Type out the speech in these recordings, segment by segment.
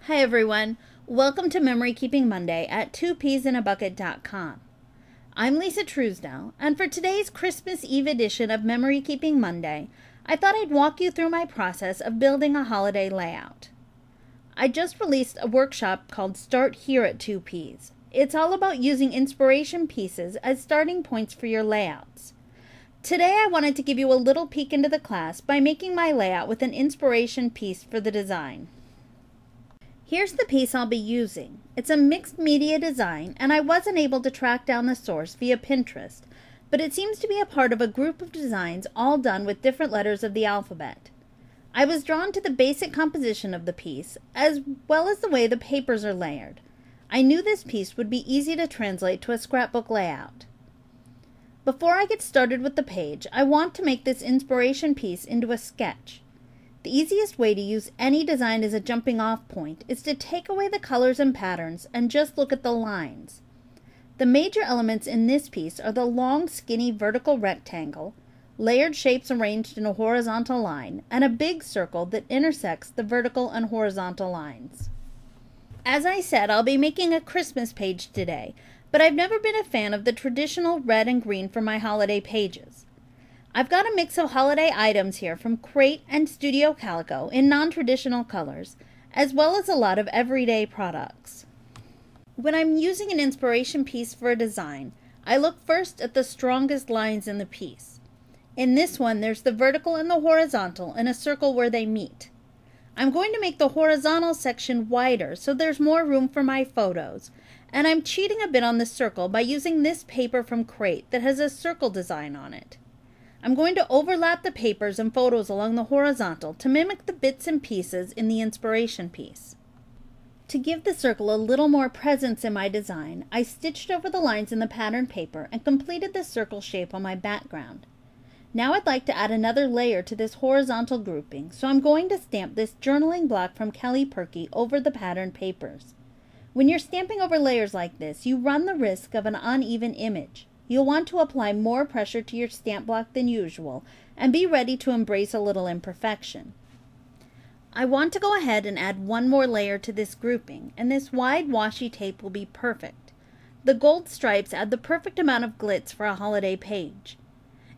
Hi everyone, welcome to Memory Keeping Monday at 2peasinabucket.com. I'm Lisa Truesdell, and for today's Christmas Eve edition of Memory Keeping Monday, I thought I'd walk you through my process of building a holiday layout. I just released a workshop called Start Here at 2Ps. It's all about using inspiration pieces as starting points for your layouts. Today I wanted to give you a little peek into the class by making my layout with an inspiration piece for the design. Here's the piece I'll be using. It's a mixed media design, and I wasn't able to track down the source via Pinterest, but it seems to be a part of a group of designs all done with different letters of the alphabet. I was drawn to the basic composition of the piece, as well as the way the papers are layered. I knew this piece would be easy to translate to a scrapbook layout. Before I get started with the page, I want to make this inspiration piece into a sketch. The easiest way to use any design as a jumping off point is to take away the colors and patterns and just look at the lines. The major elements in this piece are the long, skinny vertical rectangle, layered shapes arranged in a horizontal line, and a big circle that intersects the vertical and horizontal lines. As I said, I'll be making a Christmas page today, but I've never been a fan of the traditional red and green for my holiday pages. I've got a mix of holiday items here from Crate and Studio Calico in non-traditional colors, as well as a lot of everyday products. When I'm using an inspiration piece for a design, I look first at the strongest lines in the piece. In this one, there's the vertical and the horizontal in a circle where they meet. I'm going to make the horizontal section wider so there's more room for my photos, and I'm cheating a bit on the circle by using this paper from Crate that has a circle design on it. I'm going to overlap the papers and photos along the horizontal to mimic the bits and pieces in the inspiration piece. To give the circle a little more presence in my design, I stitched over the lines in the pattern paper and completed the circle shape on my background. Now I'd like to add another layer to this horizontal grouping, so I'm going to stamp this journaling block from Kelly Perky over the pattern papers. When you're stamping over layers like this, you run the risk of an uneven image. You'll want to apply more pressure to your stamp block than usual and be ready to embrace a little imperfection. I want to go ahead and add one more layer to this grouping, and this wide washi tape will be perfect. The gold stripes add the perfect amount of glitz for a holiday page.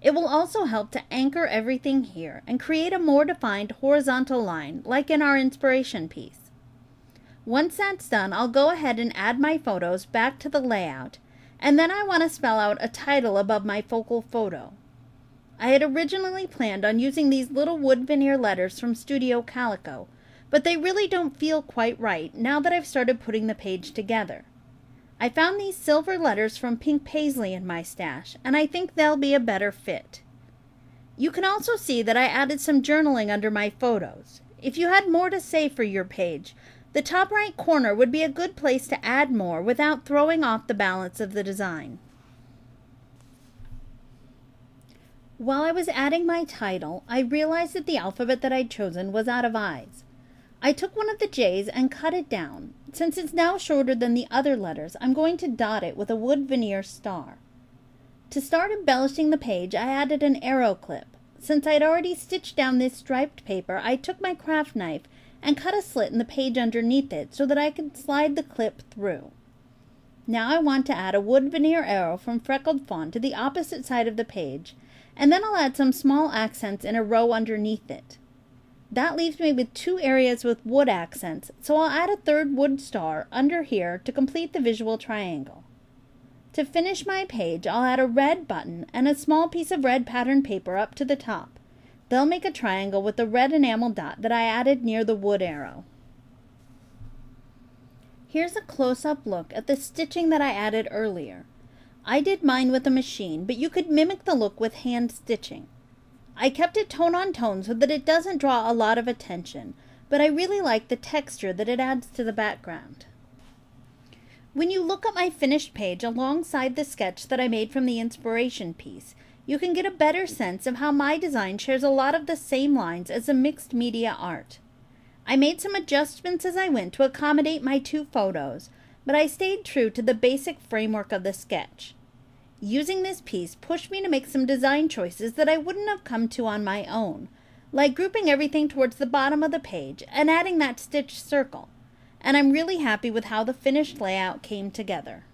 It will also help to anchor everything here and create a more defined horizontal line like in our inspiration piece. Once that's done, I'll go ahead and add my photos back to the layout, and then I want to spell out a title above my focal photo. I had originally planned on using these little wood veneer letters from Studio Calico, but they really don't feel quite right now that I've started putting the page together. I found these silver letters from Pink Paisley in my stash, and I think they'll be a better fit. You can also see that I added some journaling under my photos. If you had more to say for your page, the top right corner would be a good place to add more without throwing off the balance of the design. While I was adding my title, I realized that the alphabet that I'd chosen was out of I's. I took one of the J's and cut it down. Since it's now shorter than the other letters, I'm going to dot it with a wood veneer star. To start embellishing the page, I added an arrow clip. Since I'd already stitched down this striped paper, I took my craft knife and cut a slit in the page underneath it so that I could slide the clip through. Now I want to add a wood veneer arrow from Freckled Fawn to the opposite side of the page, and then I'll add some small accents in a row underneath it. That leaves me with two areas with wood accents, so I'll add a third wood star under here to complete the visual triangle. To finish my page, I'll add a red button and a small piece of red pattern paper up to the top. They'll make a triangle with the red enamel dot that I added near the wood arrow. Here's a close-up look at the stitching that I added earlier. I did mine with a machine, but you could mimic the look with hand stitching. I kept it tone on tone so that it doesn't draw a lot of attention, but I really like the texture that it adds to the background. When you look at my finished page alongside the sketch that I made from the inspiration piece, you can get a better sense of how my design shares a lot of the same lines as the mixed media art. I made some adjustments as I went to accommodate my two photos, but I stayed true to the basic framework of the sketch. Using this piece pushed me to make some design choices that I wouldn't have come to on my own, like grouping everything towards the bottom of the page and adding that stitched circle, and I'm really happy with how the finished layout came together.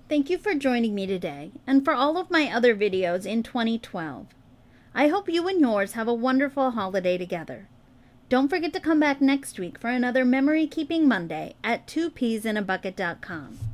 Thank you for joining me today and for all of my other videos in 2012. I hope you and yours have a wonderful holiday together. Don't forget to come back next week for another Memory Keeping Monday at 2peasinabucket.com.